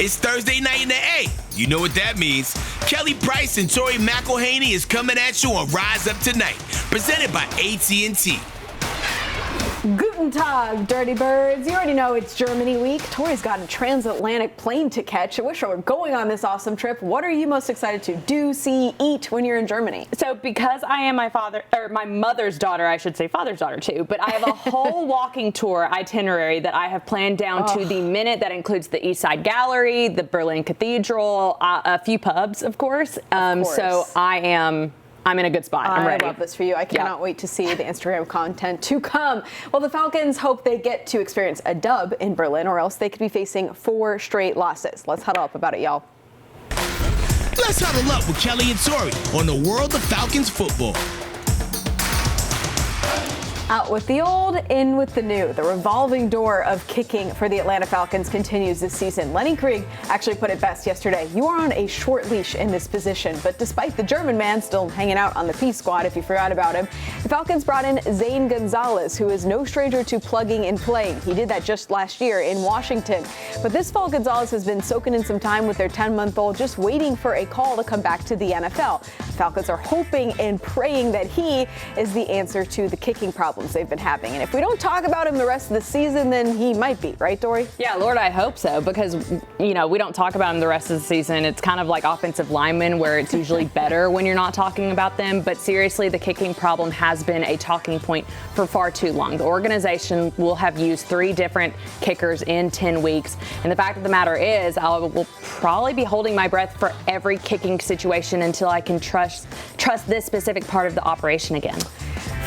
It's Thursday night in the A. You know what that means. Kelly Price and Tori McElhaney is coming at you on Rise Up Tonight, presented by AT&T. Guten Tag, Dirty Birds. You already know it's Germany week. Tori's got a transatlantic plane to catch. I wish I were going on this awesome trip. What are you most excited to do, see, eat when you're in Germany? So because I am my mother's daughter, I should say father's daughter too, but I have a whole walking tour itinerary that I have planned down to the minute. That includes the East Side Gallery, the Berlin Cathedral, a few pubs, of course. So I'm in a good spot. I'm ready. I love this for you. I cannot wait to see the Instagram content to come. Well, the Falcons hope they get to experience a dub in Berlin, or else they could be facing 4 straight losses. Let's huddle up about it, y'all. Let's huddle up with Kelly and Tori on the world of Falcons football. Out with the old, in with the new. The revolving door of kicking for the Atlanta Falcons continues this season. Lenny Krieg actually put it best yesterday. You are on a short leash in this position, but despite the German man still hanging out on the P squad, if you forgot about him, the Falcons brought in Zane Gonzalez, who is no stranger to plugging and playing. He did that just last year in Washington. But this fall, Gonzalez has been soaking in some time with their 10-month-old, just waiting for a call to come back to the NFL. The Falcons are hoping and praying that he is the answer to the kicking problem they've been having. And if we don't talk about him the rest of the season, then he might be, right, Dory? Yeah, Lord, I hope so, because, we don't talk about him the rest of the season. It's kind of like offensive linemen, where it's usually better when you're not talking about them. But seriously, the kicking problem has been a talking point for far too long. The organization will have used 3 different kickers in 10 weeks. And the fact of the matter is, I will probably be holding my breath for every kicking situation until I can trust this specific part of the operation again.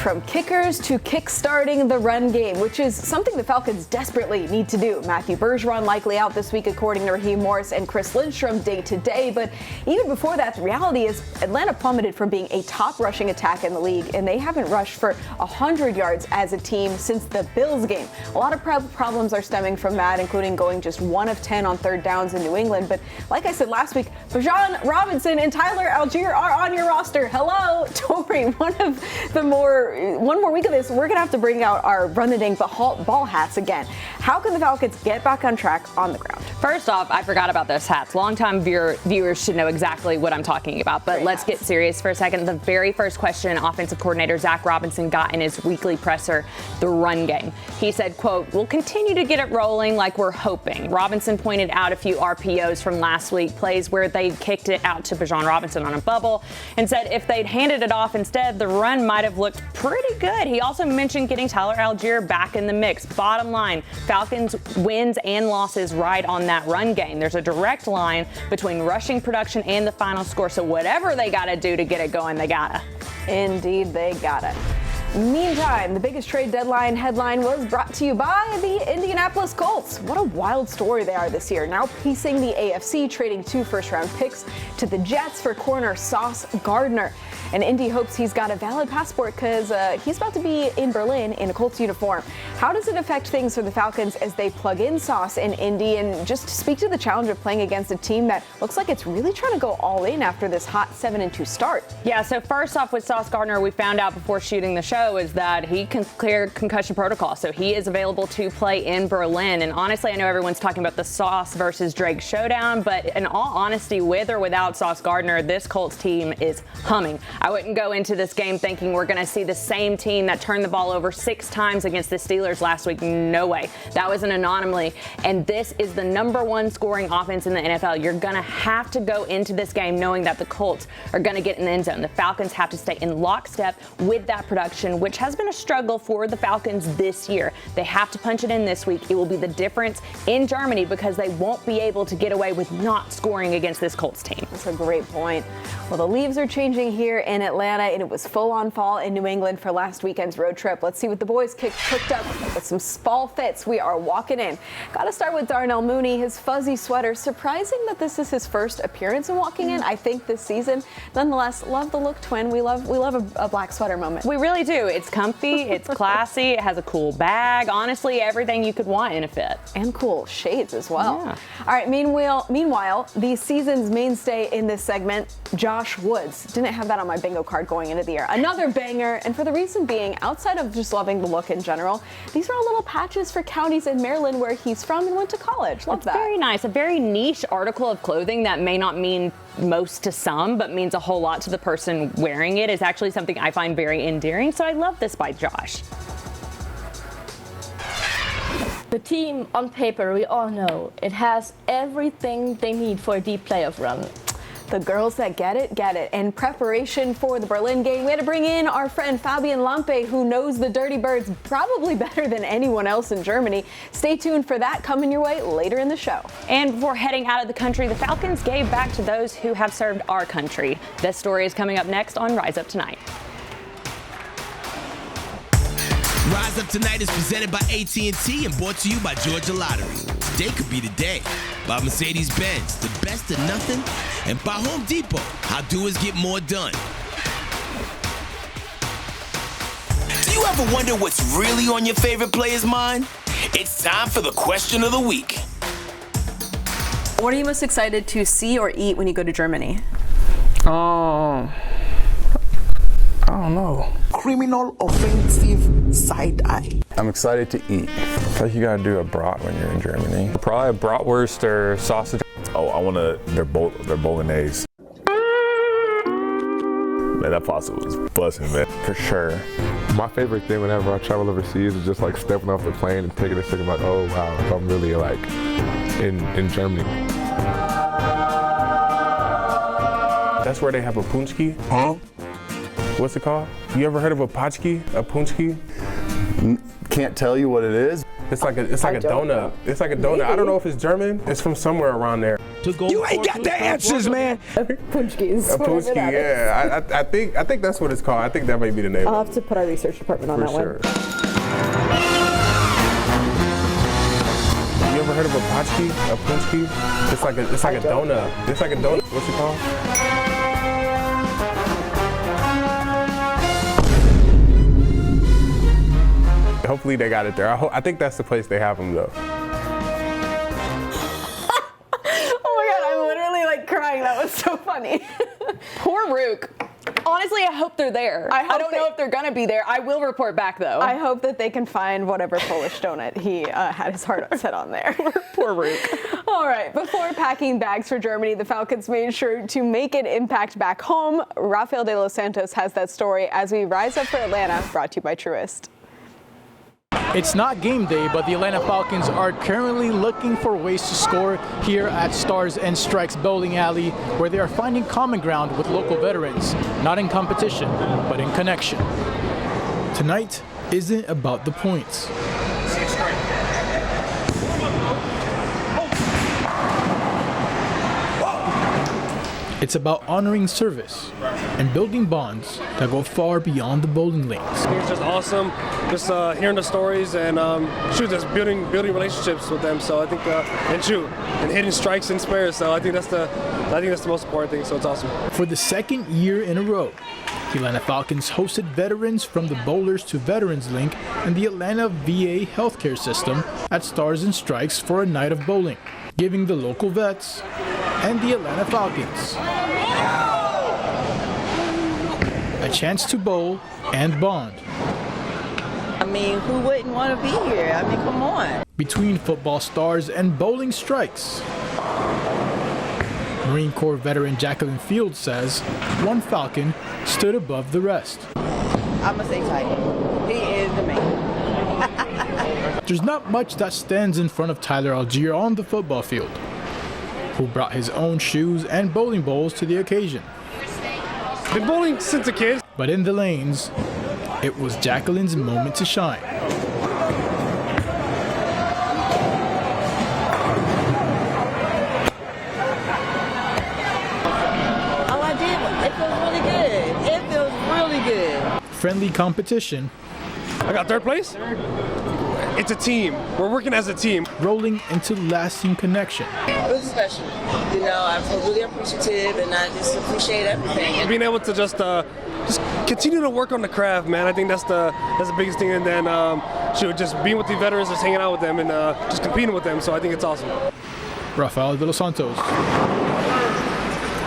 From kickers to kick-starting the run game, which is something the Falcons desperately need to do. Matthew Bergeron likely out this week, according to Raheem Morris and Chris Lindstrom, day-to-day. But even before that, the reality is Atlanta plummeted from being a top rushing attack in the league, and they haven't rushed for 100 yards as a team since the Bills game. A lot of problems are stemming from that, including going just 1 of 10 on third downs in New England. But like I said last week, Bijan Robinson and Tyler Algier are on your roster. Hello, Tori. One more week of this, we're going to have to bring out our Run the Dang ball hats again. How can the Falcons get back on track on the ground? First off, I forgot about those hats. Longtime viewers should know exactly what I'm talking about, but let's get serious for a second. The very first question offensive coordinator Zach Robinson got in his weekly presser, the run game. He said, quote, "We'll continue to get it rolling like we're hoping." Robinson pointed out a few RPOs from last week, plays where they kicked it out to Bijan Robinson on a bubble, and said if they'd handed it off instead, the run might have looked pretty good. He also mentioned getting Tyler Algier back in the mix. Bottom line, Falcons wins and losses ride on that run game. There's a direct line between rushing production and the final score, so whatever they gotta do to get it going, they gotta. Indeed, they gotta. Meantime, the biggest trade deadline headline was brought to you by the Indianapolis Colts. What a wild story they are this year. Now piecing the AFC, trading 2 first-round picks to the Jets for corner Sauce Gardner. And Indy hopes he's got a valid passport because he's about to be in Berlin in a Colts uniform. How does it affect things for the Falcons as they plug in Sauce in Indy, and just speak to the challenge of playing against a team that looks like it's really trying to go all in after this hot 7-2 start? Yeah, so first off with Sauce Gardner, we found out before shooting the show is that he can clear concussion protocol, so he is available to play in Berlin. And honestly, I know everyone's talking about the Sauce versus Drake showdown, but in all honesty, with or without Sauce Gardner, this Colts team is humming. I wouldn't go into this game thinking we're going to see the same team that turned the ball over 6 times against the Steelers last week. No way. That was an anomaly. And this is the #1 scoring offense in the NFL. You're going to have to go into this game knowing that the Colts are going to get in the end zone. The Falcons have to stay in lockstep with that production, which has been a struggle for the Falcons this year. They have to punch it in this week. It will be the difference in Germany because they won't be able to get away with not scoring against this Colts team. That's a great point. Well, the leaves are changing here in Atlanta, and it was full-on fall in New England for last weekend's road trip. Let's see what the boys cooked up with some fall fits. We are walking in. Got to start with Darnell Mooney, his fuzzy sweater. Surprising that this is his first appearance in walking in, I think, this season. Nonetheless, love the look, twin. We love a black sweater moment. We really do. It's comfy, it's classy, it has a cool bag. Honestly, everything you could want in a fit. And cool shades as well. Yeah. All right, meanwhile, the season's mainstay in this segment, Josh Woods. Didn't have that on my my bingo card going into the year. Another banger, and for the reason being, outside of just loving the look in general, these are all little patches for counties in Maryland where he's from and went to college. Love that. Very nice. A very niche article of clothing that may not mean most to some, but means a whole lot to the person wearing it is actually something I find very endearing. So I love this by Josh. The team on paper, we all know, it has everything they need for a deep playoff run. The girls that get it, get it. In preparation for the Berlin game, we had to bring in our friend Fabian Lampe, who knows the Dirty Birds probably better than anyone else in Germany. Stay tuned for that coming your way later in the show. And before heading out of the country, the Falcons gave back to those who have served our country. This story is coming up next on Rise Up Tonight. Rise Up Tonight is presented by AT&T and brought to you by Georgia Lottery. Today could be the day. By Mercedes-Benz, the best of nothing. And by Home Depot, how doers get more done. Do you ever wonder what's really on your favorite player's mind? It's time for the question of the week. What are you most excited to see or eat when you go to Germany? I don't know. Criminal offensive side eye. I'm excited to eat. I feel like you gotta do a brat when you're in Germany. Probably a bratwurst or sausage. Oh, I want their bolognese. Man, that pasta was busting, man. For sure. My favorite thing whenever I travel overseas is just like stepping off the plane and taking a second like, oh wow, if I'm really like in Germany. That's where they have a punchki. Huh? What's it called? You ever heard of a pachki? A punchki? Can't tell you what it is. It's like a donut. It's like a donut. I don't know if it's German. It's from somewhere around there. You ain't got the answers, man. Punchkis. A punchki, yeah. I think that's what it's called. I think that may be the name. I'll have to put our research department on For that sure. one. You ever heard of a pachki? A punchki? It's like a donut. It's like a donut. What's it called? Hopefully they got it there. I think that's the place they have them though. Oh my God, I'm literally like crying. That was so funny. Poor Rook. Honestly, I hope they're there. I don't know if they're going to be there. I will report back, though. I hope that they can find whatever Polish donut he had his heart set on there. Poor Rook. All right, before packing bags for Germany, the Falcons made sure to make an impact back home. Rafael de los Santos has that story as we rise up for Atlanta, brought to you by Truist. It's not game day, but the Atlanta Falcons are currently looking for ways to score here at Stars and Strikes Bowling Alley, where they are finding common ground with local veterans, not in competition, but in connection. Tonight isn't about the points. It's about honoring service and building bonds that go far beyond the bowling lanes. It's just awesome, just hearing the stories and just building relationships with them. So I think and hitting strikes and spares. So I think that's the most important thing. So it's awesome. For the second year in a row, the Atlanta Falcons hosted veterans from the Bowlers to Veterans Link and the Atlanta VA healthcare system at Stars and Strikes for a night of bowling, giving the local vets and the Atlanta Falcons a chance to bowl and bond. I mean, who wouldn't want to be here? I mean, come on. Between football stars and bowling strikes. Marine Corps veteran Jacqueline Fields says one Falcon stood above the rest. I'm going to say Tyler. He is the man. There's not much that stands in front of Tyler Algier on the football field, who brought his own shoes and bowling balls to the occasion. Been bowling since a kid. But in the lanes, it was Jacqueline's moment to shine. All I did, it feels really good. It feels really good. Friendly competition. I got third place. It's a team. We're working as a team. Rolling into lasting connection. It was special. You know, I feel really appreciative, and I just appreciate everything. Being able to just continue to work on the craft, man. I think that's the biggest thing. And then just being with the veterans, just hanging out with them, and just competing with them. So I think it's awesome. Rafael de los Santos,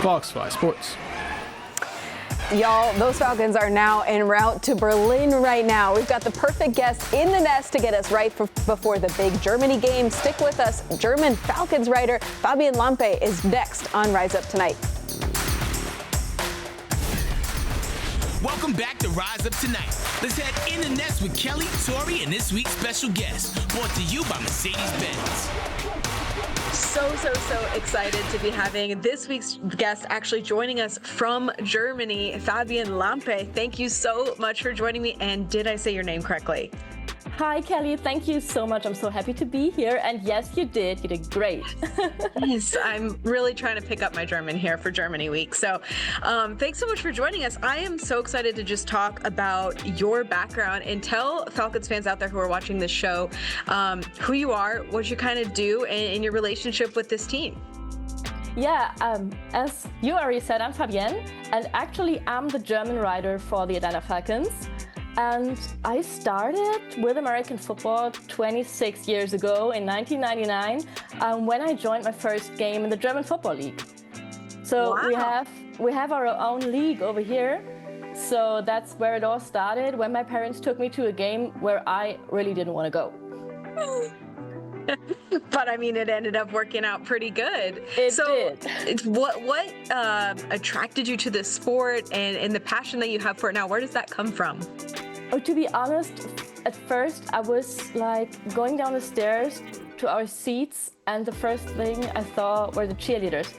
Fox 5 Sports. Y'all, those Falcons are now en route to Berlin right now. We've got the perfect guest in the nest to get us right before the big Germany game. Stick with us. German Falcons writer Fabian Lampe is next on Rise Up Tonight. Welcome back to Rise Up Tonight. Let's head in the nest with Kelly, Tori, and this week's special guest, brought to you by Mercedes-Benz. So excited to be having this week's guest actually joining us from Germany, Fabian Lampe. Thank you so much for joining me. And did I say your name correctly? Hi, Kelly. Thank you so much. I'm so happy to be here. And yes, you did. You did great. Yes, I'm really trying to pick up my German here for Germany Week. So thanks so much for joining us. I am so excited to just talk about your background and tell Falcons fans out there who are watching this show who you are, what you kind of do, and your relationship with this team. Yeah, as you already said, I'm Fabienne, and actually I'm the German writer for the Atlanta Falcons. And I started with American football 26 years ago in 1999 when I joined my first game in the German Football League. So wow. we have our own league over here. So that's where it all started, when my parents took me to a game where I really didn't want to go. But I mean, it ended up working out pretty good. It did. What attracted you to this sport and the passion that you have for it now? Where does that come from? Oh, to be honest, at first I was like going down the stairs to our seats, and the first thing I saw were the cheerleaders.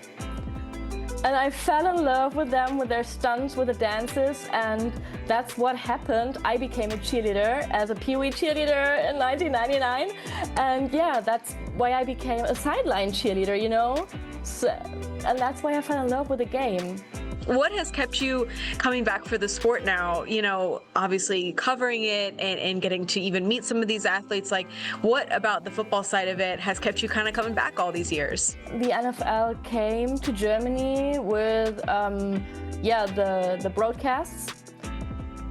And I fell in love with them, with their stunts, with the dances, and that's what happened. I became a cheerleader as a Pee-wee cheerleader in 1999, and yeah, that's why I became a sideline cheerleader, you know? So, and that's why I fell in love with the game. What has kept you coming back for the sport now? You know, obviously covering it and getting to even meet some of these athletes. Like, what about the football side of it has kept you kind of coming back all these years? The NFL came to Germany with, the broadcasts,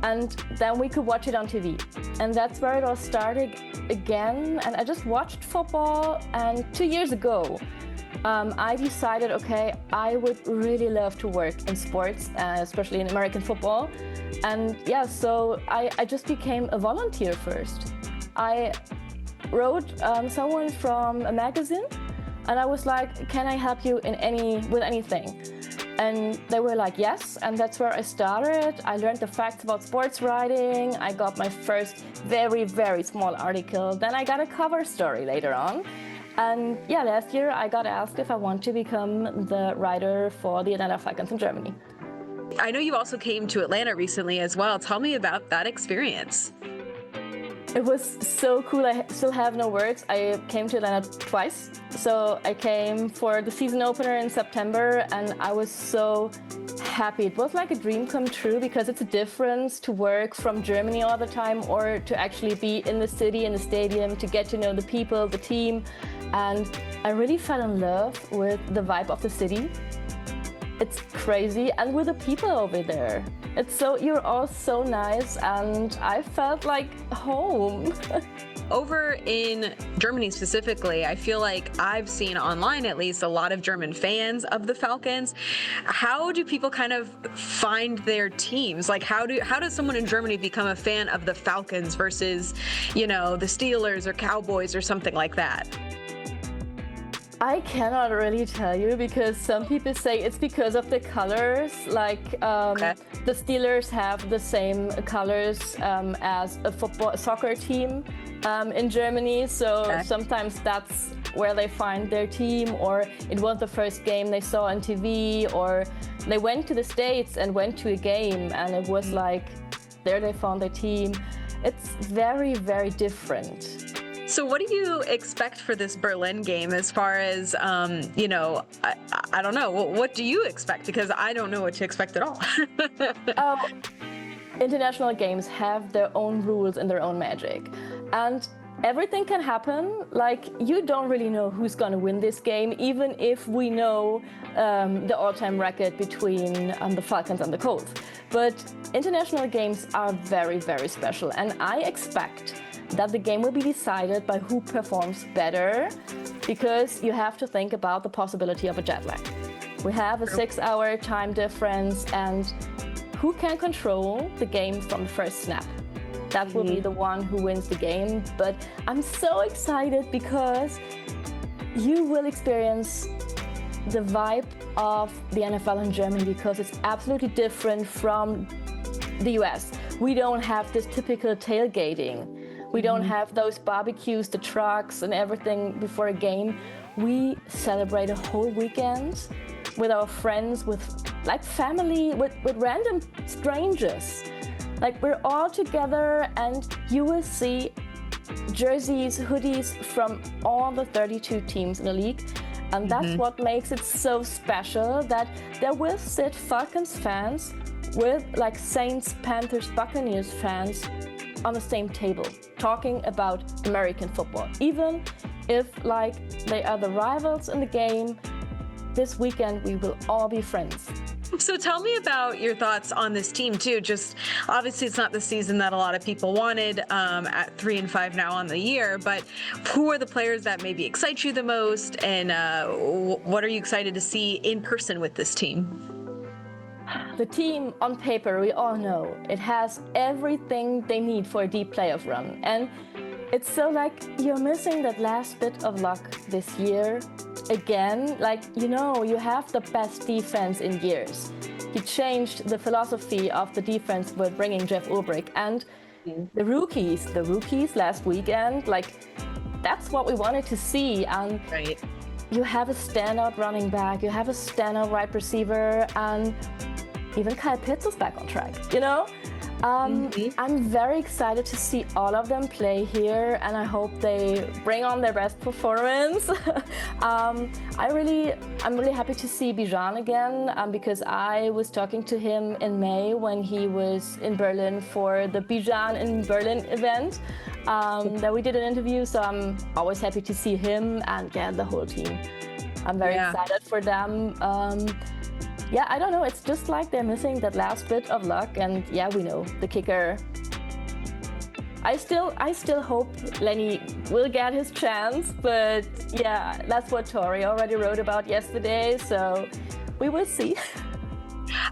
and then we could watch it on TV. And that's where it all started again. And I just watched football, and 2 years ago, I decided, okay, I would really love to work in sports, especially in American football. And yeah, so I just became a volunteer first. I wrote someone from a magazine, and I was like, can I help you with anything? And they were like, yes, and that's where I started. I learned the facts about sports writing. I got my first very, very small article. Then I got a cover story later on. And yeah, last year I got asked if I want to become the writer for the Atlanta Falcons in Germany. I know you also came to Atlanta recently as well. Tell me about that experience. It was so cool. I still have no words. I came to Atlanta twice. So I came for the season opener in September, and I was so happy. It was like a dream come true, because it's a difference to work from Germany all the time or to actually be in the city, in the stadium, to get to know the people, the team. And I really fell in love with the vibe of the city. It's crazy, and with the people over there. You're all so nice, and I felt like home. Over in Germany specifically, I feel like I've seen online, at least, a lot of German fans of the Falcons. How do people kind of find their teams? Like, how does someone in Germany become a fan of the Falcons versus, the Steelers or Cowboys or something like that? I cannot really tell you, because some people say it's because of the colors. Like the Steelers have the same colors as a soccer team in Germany. So sometimes that's where they find their team, or it was the first game they saw on TV, or they went to the States and went to a game, and it was like there they found their team. It's very, very different. So what do you expect for this Berlin game as far as, I don't know, what do you expect? Because I don't know what to expect at all. International games have their own rules and their own magic. And everything can happen. Like, you don't really know who's going to win this game, even if we know the all-time record between the Falcons and the Colts. But international games are very, very special. And I expect that the game will be decided by who performs better, because you have to think about the possibility of a jet lag. We have a 6-hour time difference, and who can control the game from the first snap. That will be the one who wins the game. But I'm so excited because you will experience the vibe of the NFL in Germany, because it's absolutely different from the US. We don't have this typical tailgating. We don't have those barbecues, the trucks and everything before a game. We celebrate a whole weekend with our friends, with like family, with random strangers. Like, we're all together, and you will see jerseys, hoodies from all the 32 teams in the league. And that's what makes it so special, that there will sit Falcons fans with like Saints, Panthers, Buccaneers fans on the same table, talking about American football. Even if like they are the rivals in the game, this weekend we will all be friends. So tell me about your thoughts on this team too. Just obviously it's not the season that a lot of people wanted at 3-5 now on the year, but who are the players that maybe excite you the most, and what are you excited to see in person with this team? The team on paper, we all know, it has everything they need for a deep playoff run. And it's so like you're missing that last bit of luck this year. Again, like, you know, you have the best defense in years. You changed the philosophy of the defense with bringing Jeff Ulbrich, and the rookies last weekend, like, that's what we wanted to see. And you have a standout running back, you have a standout wide receiver, and even Kyle Pitts is back on track, you know? I'm very excited to see all of them play here, and I hope they bring on their best performance. I'm really happy to see Bijan again, because I was talking to him in May when he was in Berlin for the Bijan in Berlin event. That we did an interview, so I'm always happy to see him and the whole team. I'm very excited for them. Yeah, I don't know. It's just like they're missing that last bit of luck, and we know the kicker. I still hope Lenny will get his chance, but that's what Tori already wrote about yesterday. So we will see.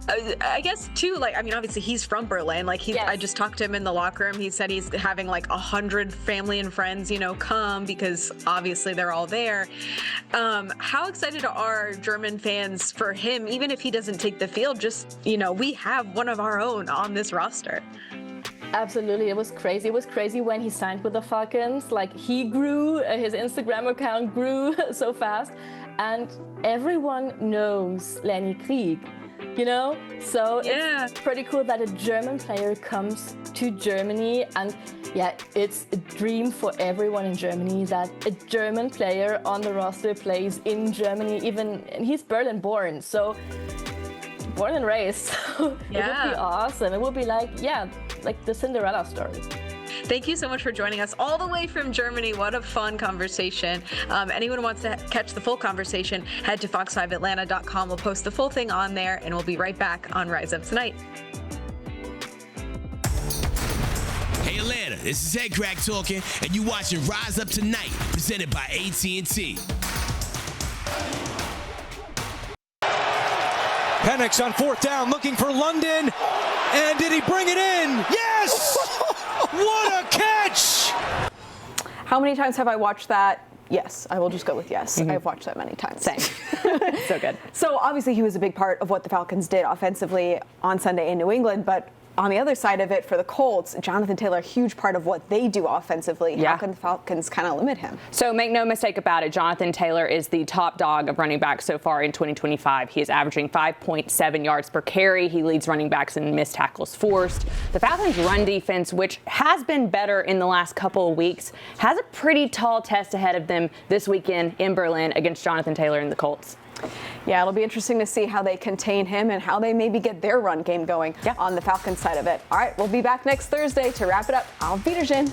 I guess too, like, I mean, obviously he's from Berlin. Like, I just talked to him in the locker room. He said he's having like 100 family and friends, you know, come, because obviously they're all there. How excited are German fans for him, even if he doesn't take the field? Just, you know, we have one of our own on this roster. Absolutely, it was crazy. It was crazy when he signed with the Falcons. Like, he grew, his Instagram account grew so fast, and everyone knows Lenny Krieg. You know, so it's pretty cool that a German player comes to Germany, and it's a dream for everyone in Germany that a German player on the roster plays in Germany. And he's Berlin born, so born and raised. So it would be awesome. It would be like the Cinderella story. Thank you so much for joining us all the way from Germany. What a fun conversation. Anyone who wants to catch the full conversation, head to fox5atlanta.com. We'll post the full thing on there, and we'll be right back on Rise Up Tonight. Hey Atlanta, this is Head Crack talking, and you watching Rise Up Tonight, presented by AT&T. Penix on 4th down, looking for London, and did he bring it in? Yes! What a catch! How many times have I watched that? Yes, I will just go with yes. I've watched that many times. Same. So good. So obviously he was a big part of what the Falcons did offensively on Sunday in New England, but on the other side of it, for the Colts, Jonathan Taylor, a huge part of what they do offensively. How can the Falcons kind of limit him? So make no mistake about it, Jonathan Taylor is the top dog of running backs so far in 2025. He is averaging 5.7 yards per carry. He leads running backs in missed tackles forced. The Falcons' run defense, which has been better in the last couple of weeks, has a pretty tall test ahead of them this weekend in Berlin against Jonathan Taylor and the Colts. Yeah, it'll be interesting to see how they contain him and how they maybe get their run game going on the Falcons side of it. All right, we'll be back next Thursday to wrap it up. Auf Wiedersehen.